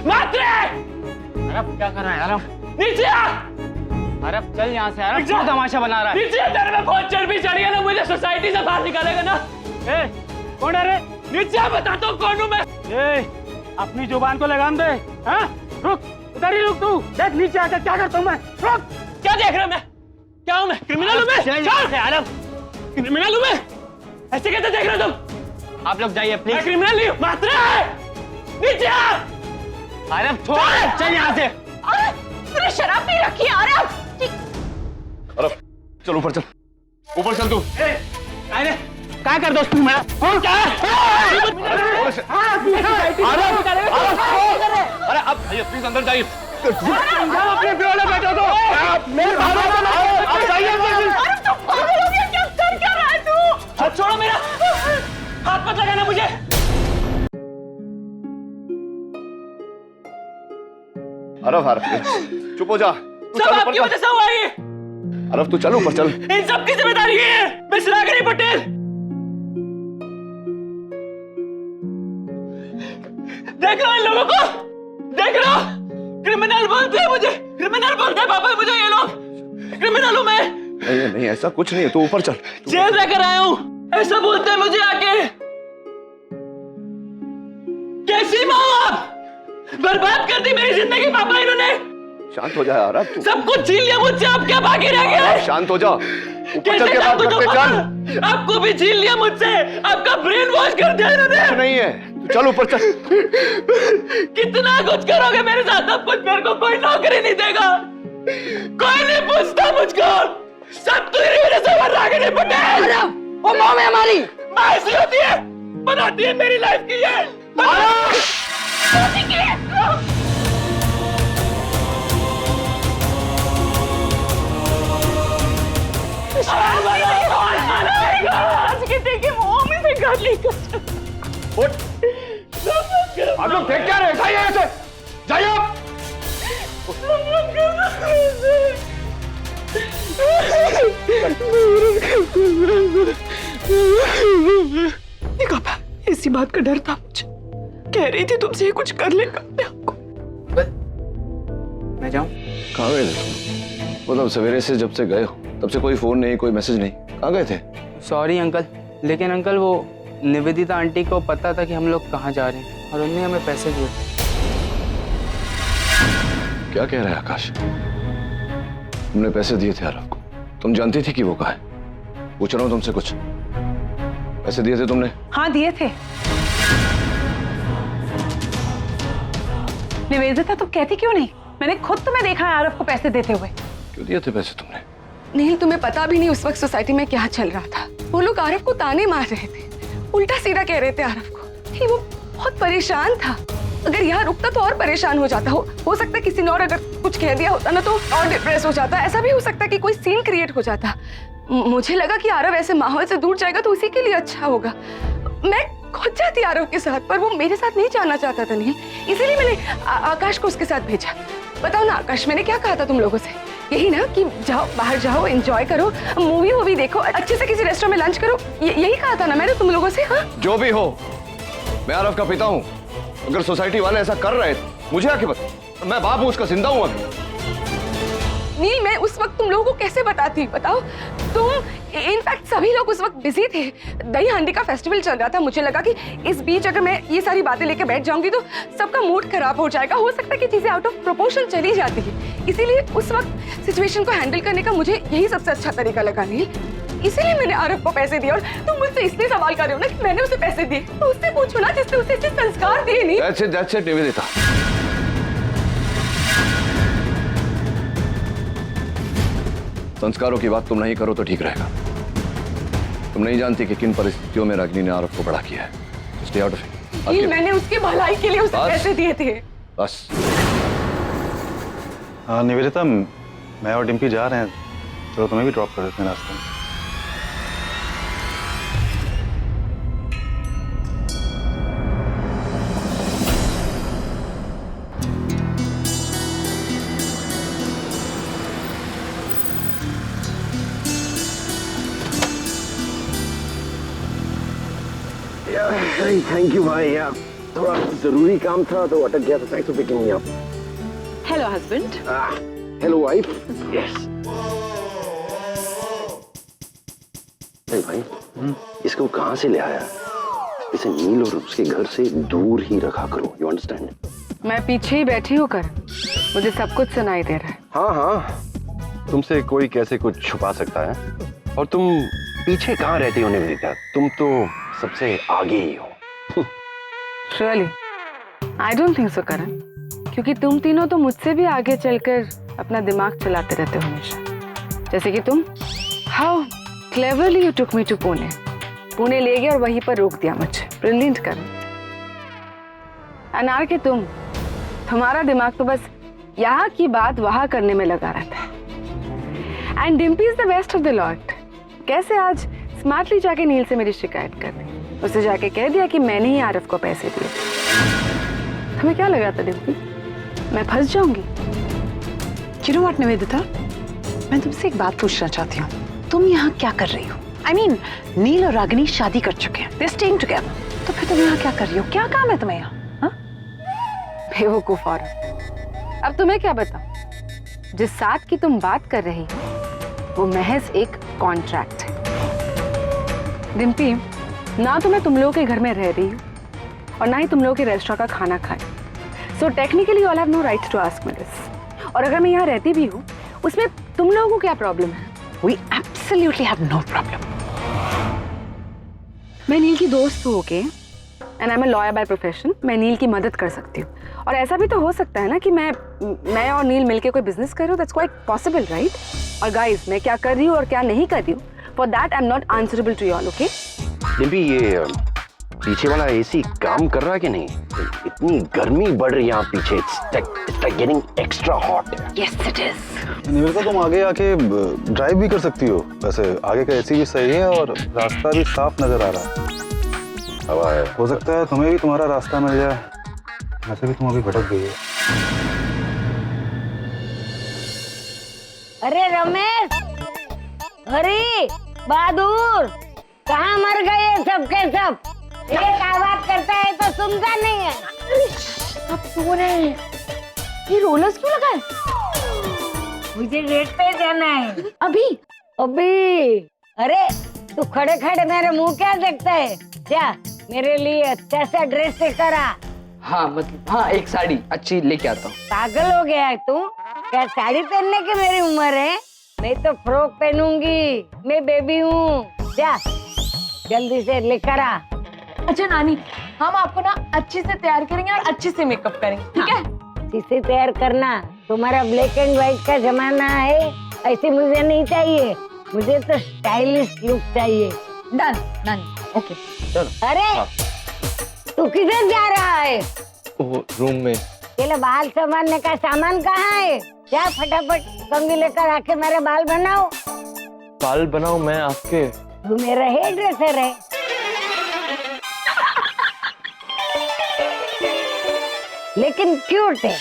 मात्रे! अरब क्या कर रहा है अरब? नीचे आ! अरब चल यहाँ से अरब, क्यों तमाशा बना रहा है? नीचे तेरे में बहुत चर्बी चढ़ी है ना, मुझे सोसाइटी से बाहर निकालेगा ना। ए, कौन है रे? नीचे बताता हूँ कौन हूँ मैं। ए, अपनी जुबान को लगाम दे। हाँ? रुक, उधर ही रुक तू। देख नीचे आकर क्या करता हूँ मैं। रुक। क्या देख रहा मैं? क्या हूँ मैं? क्रिमिनल हूँ मैं? चल अरब, क्रिमिनल हूँ मैं? ऐसे कैसे देख रहे हो तुम? आप लोग जाइए मैं प्लीज। क्रिमिनल नहीं हूँ। मात्रे! नीचे आ! अरब छोड़, चल यहाँ से। तूने शराब पी रखी है अरब। अरब चल ऊपर चल, ऊपर चल तू। अरे क्या कर दोस्त तू मेरा? कौन क्या है? अरे अब भैया प्लीज अंदर जाइए। अपने पियोले बैठो तो। आप जाइए हाथ छोड़ो मेरा! हाथ मत लगाना मुझे! अरब हार चुप हो जा। तू सब चल आपकी ऊपर वजह चल। से हुआ ये। अरब तू चल ऊपर चल। इन सब की जिम्मेदारी है मिश्रा गरी पटेल। देख रहे हो इन लोगों को? देख रहे हो? क्रिमिनल बोलते हैं मुझे, क्रिमिनल बोलते हैं पापा मुझे ये लोग। क्रिमिनल हूं मैं। नहीं नहीं ऐसा कुछ नहीं है, तू ऊपर चल। जेल रहकर आया हूं, ऐसा बोलते हैं मुझे आके। कैसी माँ हो आप? बर्बाद कर दी मेरी जिंदगी पापा इन्होंने। शांत हो जा अरब तू। सब कुछ छीन लिया मुझसे, आप क्या बाकी रह गए? शांत हो जा, ऊपर कैसे चल के बात शांत हो करते जाऊं चल। पापा? आपको भी छीन लिया मुझसे, आपका ब्रेन वॉश कर दिया इन्होंने। कुछ नहीं है, तू चल ऊपर चल। कितना कुछ करोगे मेरे साथ, अब कुछ मेरे को कोई नौकरी नहीं देगा, कोई नहीं पूछता मुझको, सब तेरी वजह से मर रहा है पटेल। वो माँ में हमारी माँ ऐसी होती है, बनाती है मेरी लाइफ की ये। आज के देखे मुंह में से गाली कर। उठ। आप लोग देख क्या रहे? जाइए ऐसे, जाइए आप। पापा इसी बात का डर था मुझे, कह रही थी तुमसे ये कुछ कर लेगा अपने आप को। मैं जाऊं? कहाँ गए थे तुम? मतलब सवेरे से जब से गए हो तब से कोई फोन नहीं, कोई मैसेज नहीं, कहाँ गए थे? सॉरी अंकल, लेकिन अंकल वो निवेदिता आंटी को पता था कि हम लोग कहाँ जा रहे हैं और उन्होंने हमें पैसे दिए। क्या कह रहा है आकाश? तुमने पैसे दिए थे अरब को, तुम जानती थी कि वो कहाँ है? पूछ रहा हूँ तुमसे, कुछ पैसे दिए थे तुमने? हाँ दिए थे। निवेदिता तो कहती क्यों नहीं? मैंने खुद तुम्हें देखा है आरव को पैसे देते हुए। क्यों दिए थे पैसे तुमने? नील तुम्हें पता भी नहीं उस वक्त सोसाइटी में क्या चल रहा था। वो लोग आरव को ताने मार रहे थे, उल्टा सीधा कह रहे थे आरव को कि वो बहुत परेशान था। अगर यहाँ रुकता तो और परेशान हो जाता। हो सकता है किसी ने और अगर कुछ कह दिया होता ना तो और डिप्रेस हो जाता। ऐसा भी हो सकता है कि कोई सीन क्रिएट हो जाता। मुझे लगा कि आरव ऐसे माहौल से दूर जाएगा तो उसी के लिए अच्छा होगा। मैं खुद जाती आरव के साथ, पर वो मेरे साथ नहीं जाना चाहता था नील, इसीलिए मैंने आकाश को उसके साथ भेजा। बताओ ना आकाश, मैंने क्या कहा था तुम लोगों से? यही ना कि जाओ बाहर जाओ, एंजॉय करो, मूवी देखो, अच्छे से किसी रेस्टोरेंट में लंच करो, यही कहा था ना मैंने तुम लोगों से? हाँ जो भी हो, मैं आरव का पिता हूँ। अगर सोसाइटी वाले ऐसा कर रहे थे मुझे आके बता, मैं बाप हूँ उसका, जिंदा हूँ अभी। नील मैं उस वक्त तुम लोगों को कैसे बताती? बताओ तुम, इनफैक्ट सभी लोग उस वक्त बिजी थे, दही हांडी का फेस्टिवल चल रहा था। मुझे लगा कि इस बीच अगर मैं ये सारी बातें लेके बैठ जाऊंगी तो सबका मूड खराब हो जाएगा, हो सकता है कि चीजें आउट ऑफ प्रोपोर्शन चली जाती है। इसीलिए उस वक्त सिचुएशन को हैंडल करने का मुझे यही सबसे अच्छा तरीका लगा नील, इसीलिए मैंने आरव को पैसे दिए। और तुम मुझसे इसलिए सवाल कर रहे हो ना कि मैंने उसे पैसे दिए, तो उससे पूछो ना जिसने उसे ऐसे संस्कार दिए। नहीं That's it, निवेदिता। संस्कारों की बात तुम नहीं करो तो ठीक रहेगा। तुम नहीं जानती कि किन परिस्थितियों में रागिनी ने आरव को बड़ा किया है। Stay out of it. मैंने उसकी भलाई के लिए उसे पैसे दिए थे। बस। हाँ निवेदिता, मैं और डिम्पी जा रहे हैं, चलो तुम्हें भी ड्रॉप कर देते हैं रास्ते में। थैंक यू भाई यार, थोड़ा जरूरी काम था तो अटक गया, तो thanks for picking me up. Hello husband. Hello wife. Yes. भाई इसको कहाँ से ले आया? इसे नील और उसके घर से दूर ही रखा करो, यू अंडरस्टैंड? मैं पीछे ही बैठी हूँ कर, मुझे सब कुछ सुनाई दे रहा है। हाँ हाँ, तुमसे कोई कैसे कुछ छुपा सकता है? और तुम पीछे कहाँ रहती हो निवेदिता? तुम तो सबसे आगे ही हो। Really? I don't think so करण, क्योंकि तुम तीनों तो मुझसे भी आगे चलकर अपना दिमाग चलाते रहते हो हमेशा। जैसे कि तुम, How cleverly you took me to Pune. Pune ले गया और वहीं पर रोक दिया मुझे। Brilliant करण। अनार के तुम्हारा दिमाग तो बस यहाँ की बात वहाँ करने में लगा रहता है। And Dimpy is the best of the lot। कैसे आज स्मार्टली जाके नील से मेरी शिकायत कर दी, उसे जाके कह दिया कि मैंने ही आरफ को पैसे दिए। तुम्हें क्या लगा था डिम्पी, मैं फंस जाऊंगी? You know what, निवेदिता, मैं तुमसे एक बात पूछना चाहती हूँ। तुम यहाँ क्या कर रही हो? I mean, नील और रागिनी शादी कर चुके हैं, they're staying together। तो फिर तुम यहाँ क्या कर रही हो? क्या काम है तुम्हें यहाँ? हाँ? बेवकूफ औरत, अब तुम्हें क्या बताऊं? जिस साथ की तुम बात कर रही हो वो महज एक कॉन्ट्रैक्ट है। डिम्पी, ना तो मैं तुम लोगों के घर में रह रही हूँ और ना ही तुम लोगों के रेस्टोरेंट का खाना खाए। So technically all have no rights to ask me this. और अगर मैं यहाँ रहती भी हूँ, उसमें तुम लोगों को क्या प्रॉब्लम है? We absolutely have no problem। मैं नील की दोस्त हूँ, okay, and I am a lawyer by profession. मैं नील की मदद कर सकती हूँ, और ऐसा भी तो हो सकता है ना कि मैं और नील मिलके कोई बिजनेस कर रहे हो। That's quite possible, right? और गाइस, मैं क्या कर रही हूँ और क्या नहीं कर रही हूँ, for that I am not answerable to you all, okay? Dimpy, ये पीछे वाला एसी काम कर रहा है कि नहीं? इतनी गर्मी बढ़ रही है यहाँ पीछे, it's like getting extra hot। Yes, it is। Nivedita, तुम आगे आके ड्राइव भी कर सकती हो। वैसे आगे का एसी भी सही है और रास्ता भी साफ नजर आ रहा है। हवा है। हो सकता है तुम्हें भी तुम्हारा रास्ता मिल जाए। वैसे भी तुम अभी भटक गई है। अरे रमेश, अरे बहादुर, कहाँ मर गए सब के सब? एक आवाज करता है तो सुनता नहीं है। सब सो रहे हैं। ये रोलर्स क्यों लगा है? मुझे गेट पे जाना है। अभी? अभी? अरे तू खड़े खड़े मेरे मुंह क्या देखता है? क्या मेरे लिए अच्छा सा ड्रेस लेकर आ। हाँ मतलब हाँ, एक साड़ी अच्छी लेके आता हूँ। पागल हो गया है तू? क्या साड़ी पहनने की मेरी उम्र है? मैं तो फ्रॉक पहनूंगी, मैं बेबी हूँ। जा जल्दी से लेकर आ। अच्छा नानी, हम आपको ना अच्छे से तैयार करेंगे और अच्छे से मेकअप करेंगे, ठीक है? इसे तैयार करना, तुम्हारा ब्लैक एंड व्हाइट का जमाना है, ऐसे मुझे नहीं चाहिए। मुझे तो स्टाइलिश लुक चाहिए। डन नानी, ओके। अरे तू किधर जा रहा है? वो रूम में। तेरे बाल संभालने का सामान कहाँ है? जा फटाफट कंघी लेकर आके मेरे बाल बनाओ। बाल बनाऊं मैं आपके? तू मेरा हेयर ड्रेसर है। लेकिन क्यूट है।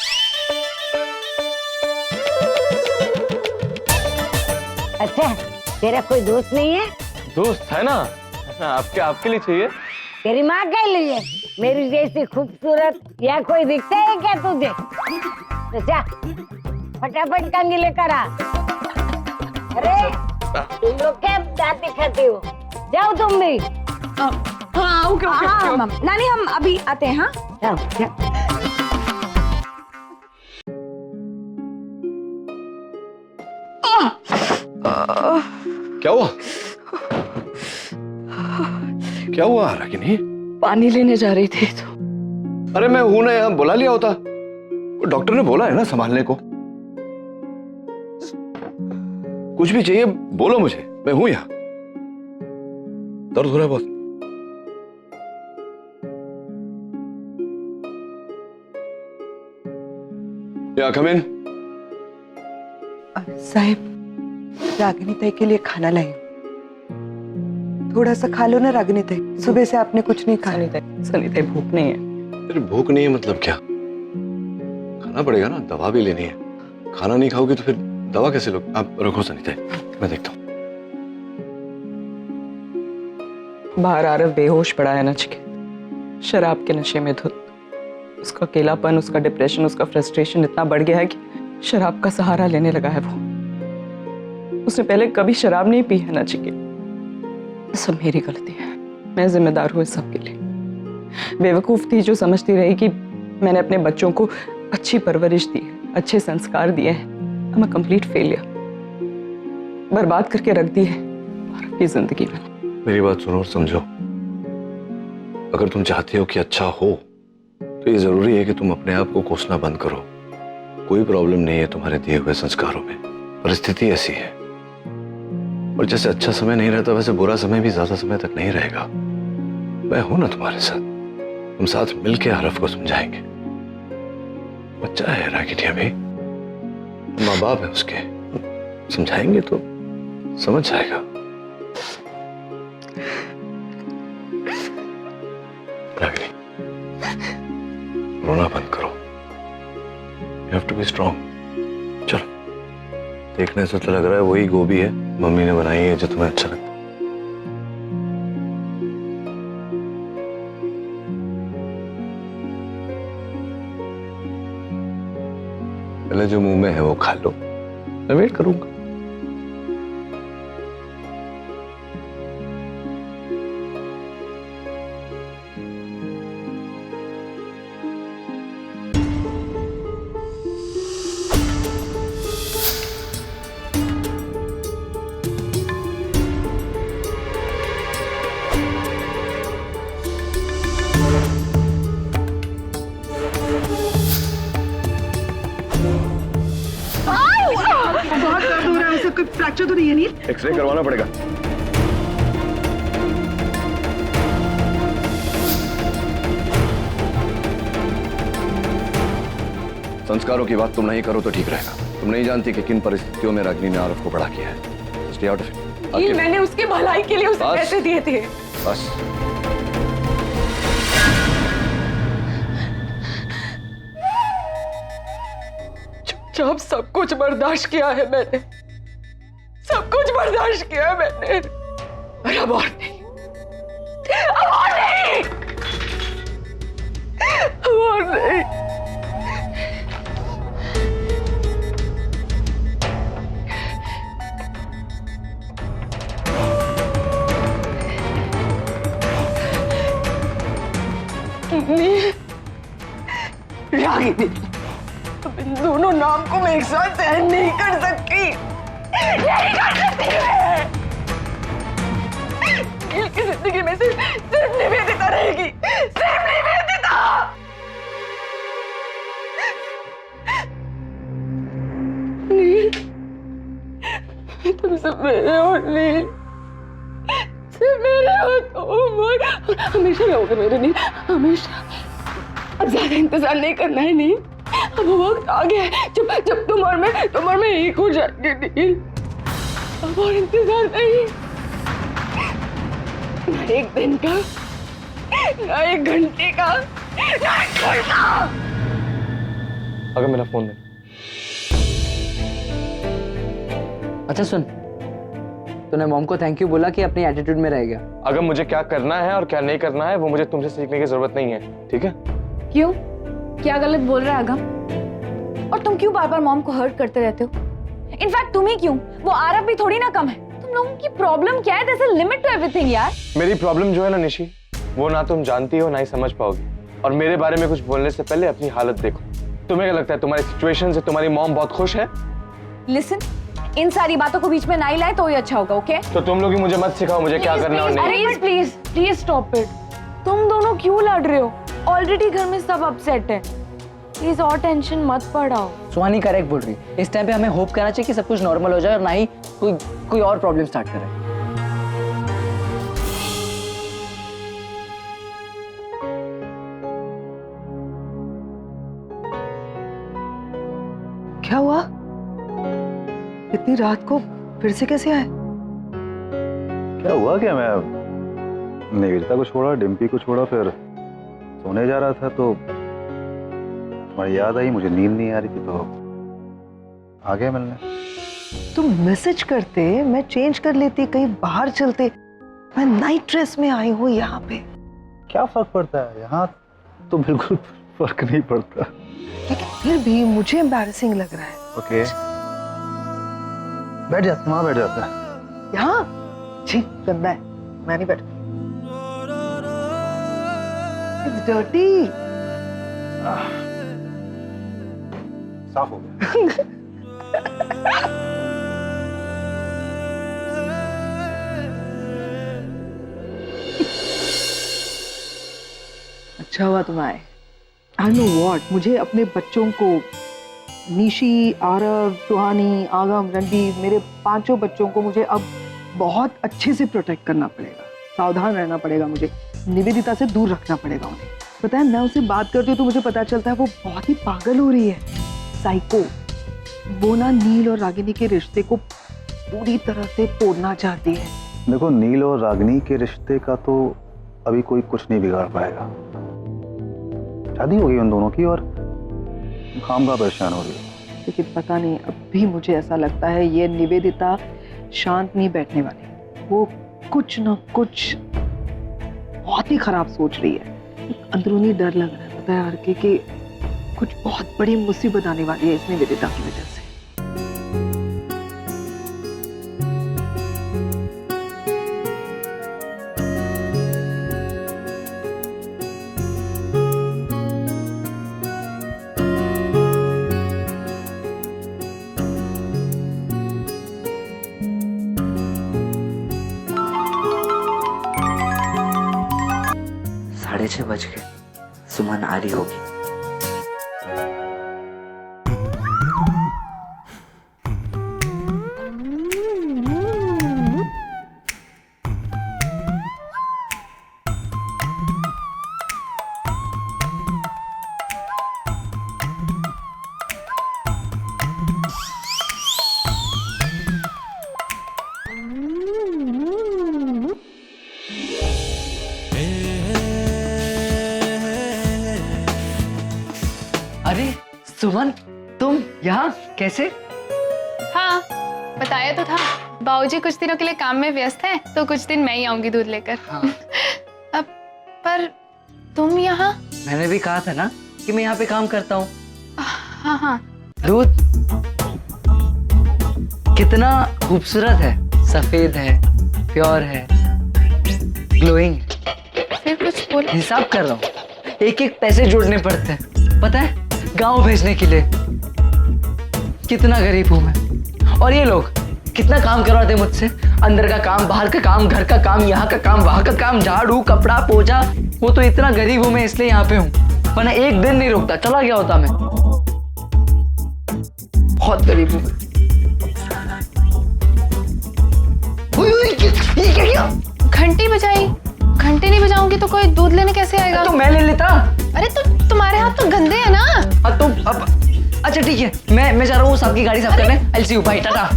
अच्छा, तेरा कोई दोस्त नहीं है? दोस्त है ना, आपके लिए चाहिए। तेरी माँ के लिए? मेरी जैसी खूबसूरत या कोई दिखता है क्या तुझे? तो जा फटाफट कंघी लेकर आ। अरे तुम लोग क्या दांत दिखाते हो? जाओ तुम भी। हाँ ओके ओके। हाँ नानी, हम अभी आते हैं। हाँ जाओ जाओ। क्या हुआ? क्या हुआ रागिनी? पानी लेने जा रही थी तो। अरे मैं हूं ना, यहाँ बुला लिया होता। डॉक्टर ने बोला है ना संभालने को। कुछ भी चाहिए बोलो मुझे, मैं हूं यहाँ। दर्द हो रहा है बहुत। या कम इन। साहिब, रागिनी ताई के लिए खाना लाई। थोड़ा सा खा लो ना रागिनी ताई, सुबह से आपने कुछ नहीं खाया। सनी ताई भूख नहीं है। तेरी भूख नहीं है मतलब क्या? खाना पड़ेगा ना, दवा भी लेनी है। खाना नहीं खाओगे तो फिर दवा कैसे लोगे? आप रखो सनीता, मैं देखता हूँ। बाहर आरव बेहोश पड़ा है नच के। शराब के नशे में धुत। उसका अकेलापन, उसका डिप्रेशन, उसका फ्रस्ट्रेशन इतना बढ़ गया है कि शराब का सहारा लेने लगा है वो। उसने पहले कभी शराब नहीं पी है ना चिकी। सब मेरी गलती है, मैं जिम्मेदार हूँ इस सब के लिए। बेवकूफ थी जो समझती रही कि मैंने अपने बच्चों को अच्छी परवरिश दी, अच्छे संस्कार दिए हैं। I'm a complete failure। बर्बाद करके रख दी है आपकी जिंदगी में। मेरी बात सुनो और समझो। अगर तुम चाहती हो कि अच्छा हो तो ये जरूरी है कि तुम अपने आप को कोसना बंद करो। कोई प्रॉब्लम नहीं है तुम्हारे दिए हुए संस्कारों में, परिस्थिति ऐसी है। और जैसे अच्छा समय नहीं रहता वैसे बुरा समय भी ज्यादा समय तक नहीं रहेगा। मैं हूं ना तुम्हारे साथ, हम साथ मिलके आरफ को समझाएंगे। बच्चा है रागिनी, अभी माँ बाप है उसके, समझाएंगे तो समझ जाएगा। रागिनी, रोना बंद करो। You have to be strong। चलो, देखने से तो लग रहा है वही गोभी है मम्मी ने बनाई है जो तुम्हें अच्छा लगता है। पहले जो मुंह में है वो खा लो, मैं वेट करूंगा। बहुत दर्द हो रहा है, ऐसे कोई फ्रैक्चर तो नहीं है नील? एक्सरे करवाना पड़ेगा। संस्कारों की बात तुम नहीं करो तो ठीक रहेगा। तुम नहीं जानती कि किन परिस्थितियों में रागिनी ने आरफ को बड़ा किया है। Stay out of it। ये मैंने उसके भलाई के लिए उसे बस। पैसे दिए थे। बस। चुपचाप सब कुछ बर्दाश्त किया है मैंने, सब कुछ बर्दाश्त किया है मैंने। और अब और नहीं, अब और नहीं, अब और नहीं। रागिनी, अब इन दोनों नाम को मैं एक साथ सहन नहीं कर सकती, नहीं कर सकती मैं। नील की जिंदगी में सिर्फ निवेदिता रहेगी, सिर्फ निवेदिता। नील, तुम सब मेरे हो नील, सिर्फ मेरे हो तुम, हमेशा रहोगे मेरे नील, हमेशा। अब ज्यादा इंतजार नहीं करना है नील, अब वो वक्त आ गया है जब तुम और मैं एक हो जाएंगे नील। अब और इंतजार नहीं, ना एक दिन का, ना एक घंटे का, ना एक पल का। अगर मेरा फोन दे। अच्छा सुन, तूने मॉम को थैंक यू बोला कि अपनी एटीट्यूड में रह गया। अगर मुझे क्या करना है और क्या नहीं करना है वो मुझे तुमसे सीखने की जरूरत नहीं है, ठीक है? क्यों? क्या गलत बोल रहा है अगम? और तुम क्यों बार बार मॉम को हर्ट करते रहते हो? इनफैक्ट तुम ही क्यों, वो आरव भी थोड़ी ना कम है। तुम लोगों की प्रॉब्लम क्या है? There's a limit to everything यार। मेरी प्रॉब्लम जो है ना निशी, वो ना तुम जानती हो ना ही समझ पाओगी। और मेरे बारे में कुछ बोलने से पहले अपनी हालत देखो। तुम्हें क्या लगता है तुम्हारी सिचुएशन से तुम्हारी मॉम बहुत खुश है? लिसन, इन सारी बातों को बीच में ना ही लाए तो ही अच्छा होगा, ओके? तो तुम लोग ही मुझे मत सिखाओ मुझे क्या करना है और नहीं। अरे प्लीज प्लीज स्टॉप इट। तुम दोनों क्यों लड़ रहे हो? ऑलरेडी घर में सब अपसेट है, प्लीज और टेंशन मत बढ़ाओ। सुहानी करेक्ट बोल रही है। इस टाइम पे हमें होप करना चाहिए कि सब कुछ नॉर्मल हो जाए और ना ही कोई और प्रॉब्लम स्टार्ट करे। क्या हुआ? इतनी रात को फिर से कैसे आए? क्या हुआ? क्या मैं निवेदिता को छोड़ा, डिम्पी को छोड़ा, फिर सोने जा रहा था तो तुम्हारी याद आई, मुझे नींद नहीं आ रही थी तो आ गया मिलने। तुम मैसेज करते, मैं चेंज कर लेती, कहीं बाहर चलते। मैं नाइट ड्रेस में आई हूँ यहाँ पे। क्या फर्क पड़ता है, यहाँ तो बिल्कुल फर्क नहीं पड़ता। लेकिन फिर भी मुझे एम्बैरेसिंग लग रहा है। ओके, बैठ जाते, वहां बैठ जाता है। यहाँ छी गंदा है, मैं नहीं बैठ। It's dirty. साफ हो गया। अच्छा हुआ तुम आए। आई नो वॉट, मुझे अपने बच्चों को, निशी, आरव, सुहानी, आगम, रणबीर, मेरे 5 बच्चों को मुझे अब बहुत अच्छे से प्रोटेक्ट करना पड़ेगा, सावधान रहना पड़ेगा, मुझे निवेदिता से दूर रखना पड़ेगा उन्हें। पता है, मैं उससे बात करती हूँ तो मुझे पता चलता है वो बहुत ही पागल हो रही है, साइको। वो ना नील और रागिनी के रिश्ते को पूरी तरह से तोड़ना चाहती है। देखो, नील और रागिनी के रिश्ते का तो अभी कोई कुछ नहीं बिगाड़ पाएगा। शादी हो गई उन दोनों की और काम का परेशान हो रही है। लेकिन पता नहीं, अब भी मुझे ऐसा लगता है ये निवेदिता शांत नहीं बैठने वाली। वो कुछ ना कुछ बहुत ही खराब सोच रही है। एक अंदरूनी डर लग रहा है, पता है आरके, कि कुछ बहुत बड़ी मुसीबत आने वाली है इस निवेदिता की वजह से। साढ़े 6 बज गए, सुमन आ रही होगी। अरे सुमन, तुम यहाँ कैसे? हाँ, बताया तो था। बाबूजी कुछ दिनों के लिए काम में व्यस्त हैं, तो कुछ दिन मैं ही आऊंगी दूध लेकर। हाँ। अब पर तुम यहाँ? मैंने भी कहा था ना कि मैं यहाँ पे काम करता हूँ। हाँ हाँ। दूध कितना खूबसूरत है, सफेद है, प्योर है, ग्लोइंग। फिर कुछ बोलो। हिसाब कर रहा हूँ, एक एक पैसे जोड़ने पड़ते हैं, पता है, गांव भेजने के लिए। कितना गरीब हूं मैं, और ये लोग कितना काम करवाते मुझसे। अंदर का काम, बाहर का काम, घर का काम, यहाँ का काम, वहां का काम, झाड़ू, कपड़ा, पोछा। वो तो इतना गरीब हूं मैं, इसलिए यहाँ पे हूँ, वरना एक दिन नहीं रुकता, चला गया होता मैं। बहुत गरीब हूँ। ये क्या किया? घंटी बजाई। घंटी नहीं बजाऊंगी तो कोई दूध लेने कैसे आएगा? तो मैं ले लेता। अरे तो तुम्हारे हाथ तो गंदे हैं ना। तो अब अच्छा ठीक है, मैं जा रहा हूँ सबकी गाड़ी साफ करने। I'll see you, bye, Tata.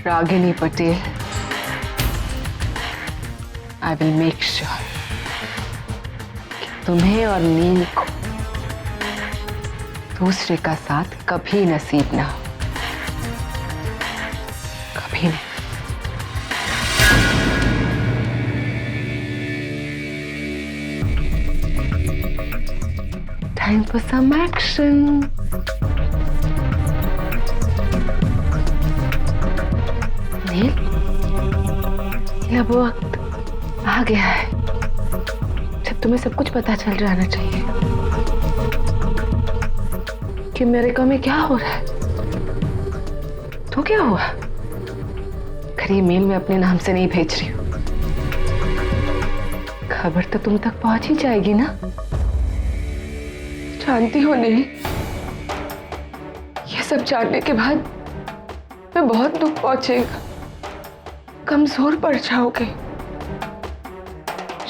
Ragini Patel, I will make sure कि तुम्हें और नील को दूसरे का साथ कभी नसीब ना हो, कभी नहीं। Time for some action. नील, ये अब वक्त आ गया है जब तुम्हें सब कुछ पता चल जाना चाहिए कि मेरे काम में क्या हो रहा है। तो क्या हुआ? खैर ये मेल मैं अपने नाम से नहीं भेज रही हूँ, खबर तो तुम तक पहुंच ही जाएगी ना। जानती हो नहीं, ये सब जानने के बाद मैं बहुत दुख पहुंचेगा, कमजोर पड़ जाओगे,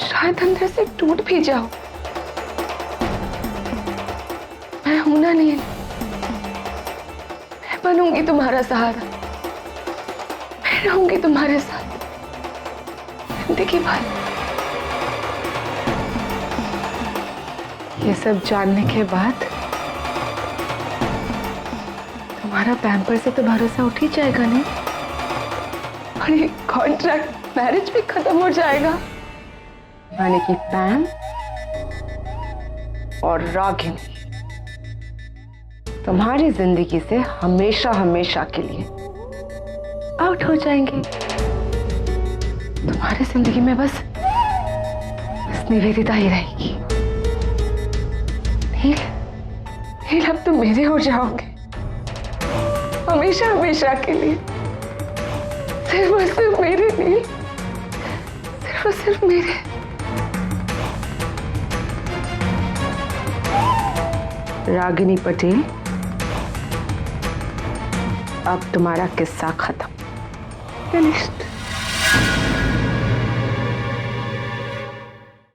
शायद अंदर से टूट भी जाओ। मैं हूं ना नील, मैं बनूंगी तुम्हारा सहारा, मैं रहूंगी तुम्हारे साथ जिंदगी भर। ये सब जानने के बाद तुम तुम्हारा पैम्पर से तो भरोसा उठ ही जाएगा नहीं, और ये कॉन्ट्रैक्ट मैरिज भी खत्म हो जाएगा। यानी कि पैम और रागिनी तुम्हारी जिंदगी से हमेशा हमेशा के लिए आउट हो जाएंगे। तुम्हारी जिंदगी में बस निवेदिता ही रहेगी। नील, नील अब तुम मेरे हो जाओगे हमेशा हमेशा के लिए। सिर्फ और सिर्फ मेरे नील, सिर्फ और सिर्फ मेरे। रागिनी पटेल, अब तुम्हारा किस्सा खत्म, फिनिश्ड।